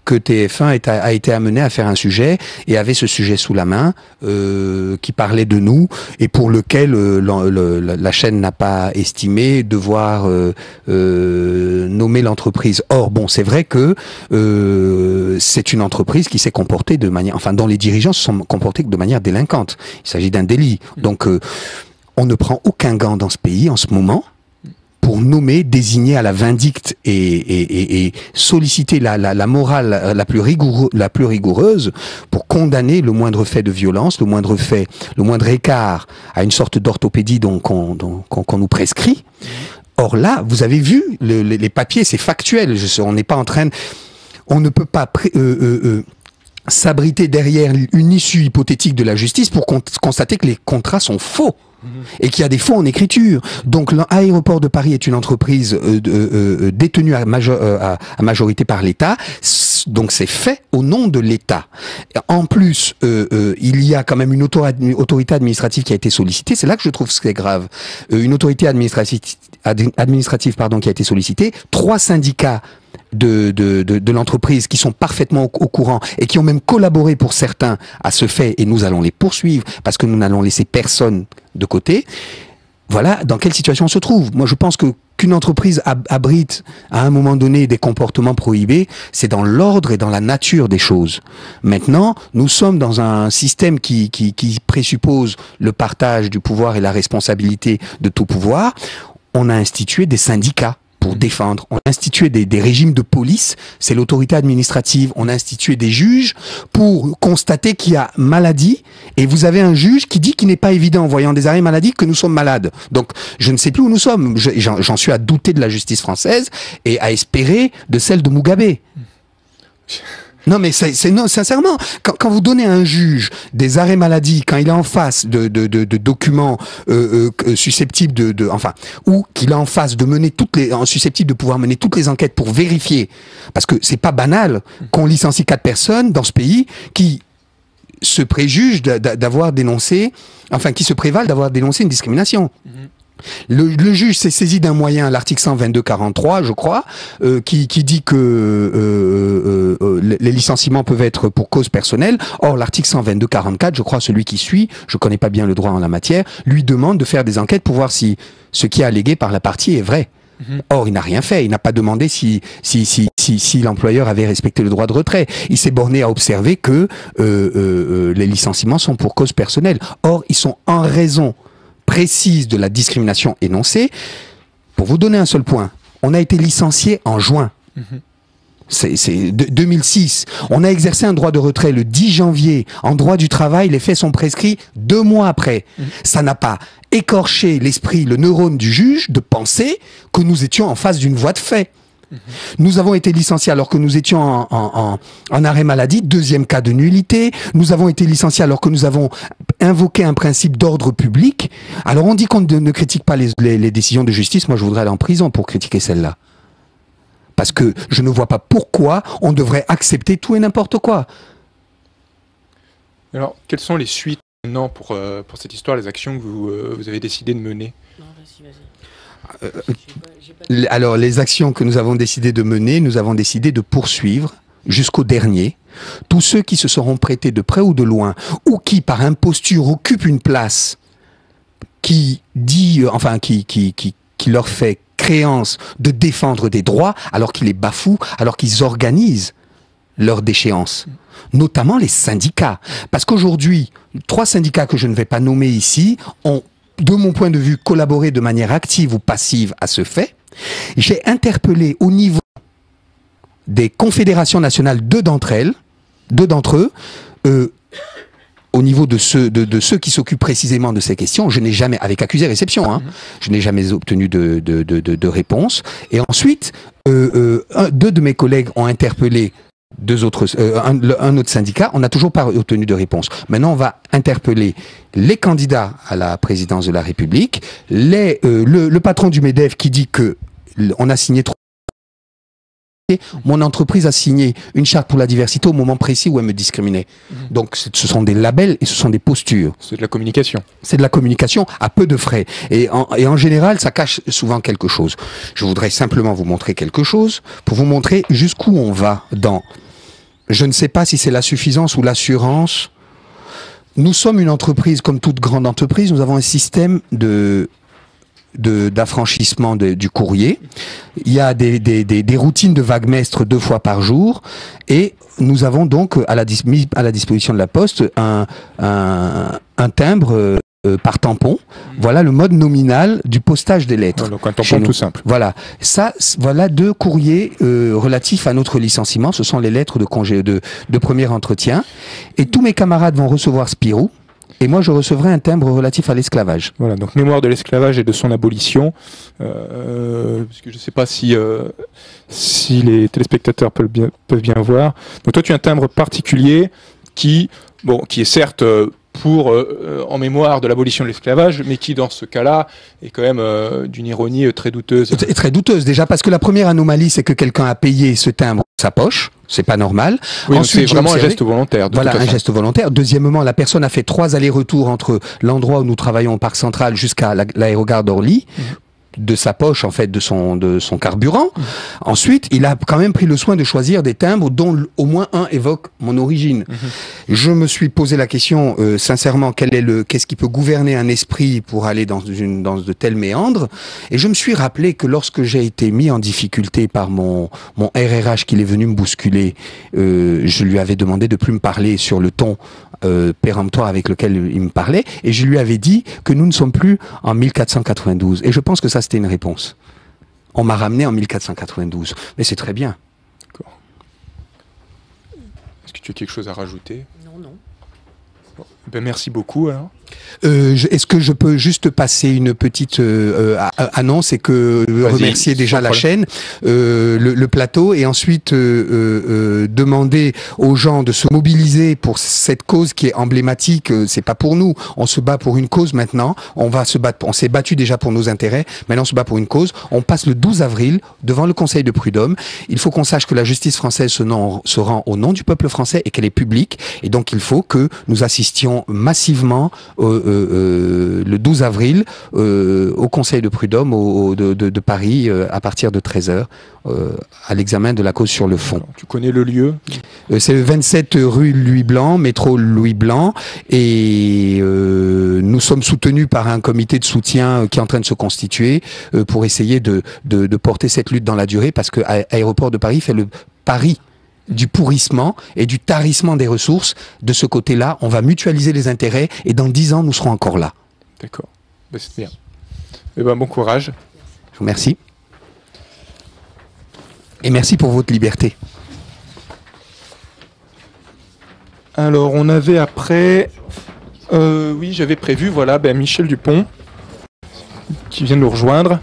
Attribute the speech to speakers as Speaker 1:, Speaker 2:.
Speaker 1: que TF1 a été amené à faire un sujet et avait ce sujet sous la main qui parlait de nous et pour lequel la chaîne n'a pas estimé devoir nommer l'entreprise. Or, bon, c'est vrai que c'est une entreprise qui s'est comportée de manière, enfin, dont les dirigeants se sont comportés de manière délinquante. Il s'agit d'un délit. Donc, on ne prend aucun gant dans ce pays en ce moment pour nommer, désigner à la vindicte et solliciter la morale la plus rigoureuse pour condamner le moindre fait de violence, le moindre écart à une sorte d'orthopédie qu'on nous prescrit. Or là, vous avez vu, les papiers, c'est factuel. On n'est pas en train on ne peut pas s'abriter derrière une issue hypothétique de la justice pour constater que les contrats sont faux. Et qu'il y a des faux en écriture. Donc l'aéroport de Paris est une entreprise détenue à majorité par l'État. Donc c'est fait au nom de l'État. En plus, il y a quand même une autorité administrative qui a été sollicitée. C'est là que je trouve que c'est grave. Une autorité administrative qui a été sollicitée. 3 syndicats de l'entreprise qui sont parfaitement au courant et qui ont même collaboré pour certains à ce fait, et nous allons les poursuivre parce que nous n'allons laisser personne de côté. Voilà dans quelle situation on se trouve. Moi, je pense qu'une entreprise abrite à un moment donné des comportements prohibés, c'est dans l'ordre et dans la nature des choses. Maintenant, nous sommes dans un système qui présuppose le partage du pouvoir et la responsabilité de tout pouvoir. On a institué des syndicats pour défendre. On a institué des régimes de police, c'est l'autorité administrative. On a institué des juges pour constater qu'il y a maladie. Et vous avez un juge qui dit qu'il n'est pas évident, en voyant des arrêts maladie, que nous sommes malades. Donc, je ne sais plus où nous sommes. J'en suis à douter de la justice française et à espérer de celle de Mugabe. Non, mais non, sincèrement, quand vous donnez à un juge des arrêts maladie, quand il est en face de documents susceptibles enfin, ou qu'il est en face de mener susceptible de pouvoir mener toutes les enquêtes pour vérifier, parce que c'est pas banal qu'on licencie 4 personnes dans ce pays qui se préjugent d'avoir dénoncé, enfin, qui se prévalent d'avoir dénoncé une discrimination. Le juge s'est saisi d'un moyen, l'article 122-43, je crois, qui dit que les licenciements peuvent être pour cause personnelle. Or, l'article 122-44, je crois, celui qui suit, je connais pas bien le droit en la matière, lui demande de faire des enquêtes pour voir si ce qui est allégué par la partie est vrai. Or, il n'a rien fait. Il n'a pas demandé si l'employeur avait respecté le droit de retrait. Il s'est borné à observer que les licenciements sont pour cause personnelle. Or, ils sont en raison précise de la discrimination énoncée. Pour vous donner un seul point, on a été licencié en juin. C'est 2006. On a exercé un droit de retrait le 10 janvier. En droit du travail, les faits sont prescrits 2 mois après. Ça n'a pas écorché l'esprit, le neurone du juge de penser que nous étions en face d'une voie de fait. Nous avons été licenciés alors que nous étions en arrêt maladie, 2e cas de nullité. Nous avons été licenciés alors que nous avons invoqué un principe d'ordre public. Alors on dit qu'on ne critique pas les décisions de justice. Moi, je voudrais aller en prison pour critiquer celle-là. Parce que je ne vois pas pourquoi on devrait accepter tout et n'importe quoi.
Speaker 2: Alors, quelles sont les suites maintenant pour cette histoire, les actions que vous avez décidé de mener?
Speaker 3: Non, vas-y.
Speaker 1: Alors, les actions que nous avons décidé de mener, nous avons décidé de poursuivre jusqu'au dernier tous ceux qui se seront prêtés de près ou de loin, ou qui, par imposture, occupent une place qui dit, enfin, qui leur fait créance de défendre des droits, alors qu'ils les bafouent, alors qu'ils organisent leur déchéance. Notamment les syndicats. Parce qu'aujourd'hui, 3 syndicats que je ne vais pas nommer ici ont, de mon point de vue, collaboré de manière active ou passive à ce fait. J'ai interpellé au niveau des confédérations nationales 2 d'entre eux, au niveau de ceux qui s'occupent précisément de ces questions. Je n'ai jamais, avec accusé-réception, je n'ai jamais obtenu de réponse. Et ensuite, 2 de mes collègues ont interpellé un autre syndicat. On n'a toujours pas obtenu de réponse. Maintenant, on va interpeller les candidats à la présidence de la République, le patron du MEDEF qui dit que on a signé trop Mon entreprise a signé une charte pour la diversité au moment précis où elle me discriminait. Donc ce sont des labels et ce sont des postures.
Speaker 2: C'est de la communication.
Speaker 1: C'est de la communication à peu de frais. Et en général, ça cache souvent quelque chose. Je voudrais simplement vous montrer quelque chose pour vous montrer jusqu'où on va dans... Je ne sais pas si c'est la suffisance ou l'assurance. Nous sommes une entreprise, comme toute grande entreprise, nous avons un système d'affranchissement du courrier. Il y a des routines de vaguemestre 2 fois par jour et nous avons donc mis à la disposition de la Poste un timbre par tampon. Voilà le mode nominal du postage des lettres.
Speaker 2: Donc un tampon tout simple.
Speaker 1: Voilà. Ça, voilà 2 courriers relatifs à notre licenciement. Ce sont les lettres de congé de premier entretien. Et tous mes camarades vont recevoir Spirou. Et moi, je recevrai un timbre relatif à l'esclavage.
Speaker 2: Voilà, donc mémoire de l'esclavage et de son abolition. Parce que je ne sais pas si les téléspectateurs peuvent bien voir. Donc toi, tu as un timbre particulier qui est certes en mémoire de l'abolition de l'esclavage, mais qui, dans ce cas-là, est quand même d'une ironie très douteuse.
Speaker 1: Et très douteuse, déjà, parce que la première anomalie, c'est que quelqu'un a payé ce timbre de sa poche. C'est pas normal.
Speaker 2: Oui, c'est vraiment un geste volontaire.
Speaker 1: Voilà, un geste volontaire. Deuxièmement, la personne a fait 3 allers-retours entre l'endroit où nous travaillons au Parc Central jusqu'à l'aérogare d'Orly. De sa poche, en fait, de son carburant. Ensuite, il a quand même pris le soin de choisir des timbres dont au moins un évoque mon origine. Je me suis posé la question, sincèrement, qu'est-ce qui peut gouverner un esprit pour aller dans de tels méandres? Et je me suis rappelé que lorsque j'ai été mis en difficulté par mon RRH qui est venu me bousculer, je lui avais demandé de plus me parler sur le ton péremptoire avec lequel il me parlait, et je lui avais dit que nous ne sommes plus en 1492. Et je pense que ça, c'était une réponse. On m'a ramené en 1492. Mais c'est très bien.
Speaker 2: D'accord. Est-ce que tu as quelque chose à rajouter?
Speaker 3: Non.
Speaker 2: Bon. Ben, merci beaucoup, alors.
Speaker 1: Est-ce que je peux juste passer une petite annonce et remercier déjà la chaîne, le plateau, et ensuite demander aux gens de se mobiliser pour cette cause qui est emblématique. C'est pas pour nous, on se bat pour une cause maintenant. On va se battre. On s'est battu déjà pour nos intérêts. Maintenant, on se bat pour une cause. On passe le 12 avril devant le Conseil de prud'homme. Il faut qu'on sache que la justice française se rend au nom du peuple français et qu'elle est publique. Et donc, il faut que nous assistions massivement le 12 avril au Conseil de prud'homme de Paris à partir de 13h à l'examen de la cause sur le fond.
Speaker 2: Alors, tu connais le lieu?
Speaker 1: C'est le 27 rue Louis Blanc, métro Louis Blanc, et nous sommes soutenus par un comité de soutien qui est en train de se constituer pour essayer de porter cette lutte dans la durée, parce que Aéroport de Paris fait le pari du pourrissement et du tarissement des ressources. De ce côté-là, on va mutualiser les intérêts et dans 10 ans, nous serons encore là.
Speaker 2: D'accord. Ben, c'est bien. Eh ben, bon courage.
Speaker 1: Je vous remercie. Et merci pour votre liberté.
Speaker 2: Alors, on avait après... oui, j'avais prévu, voilà, Michel Dupont, qui vient de nous rejoindre.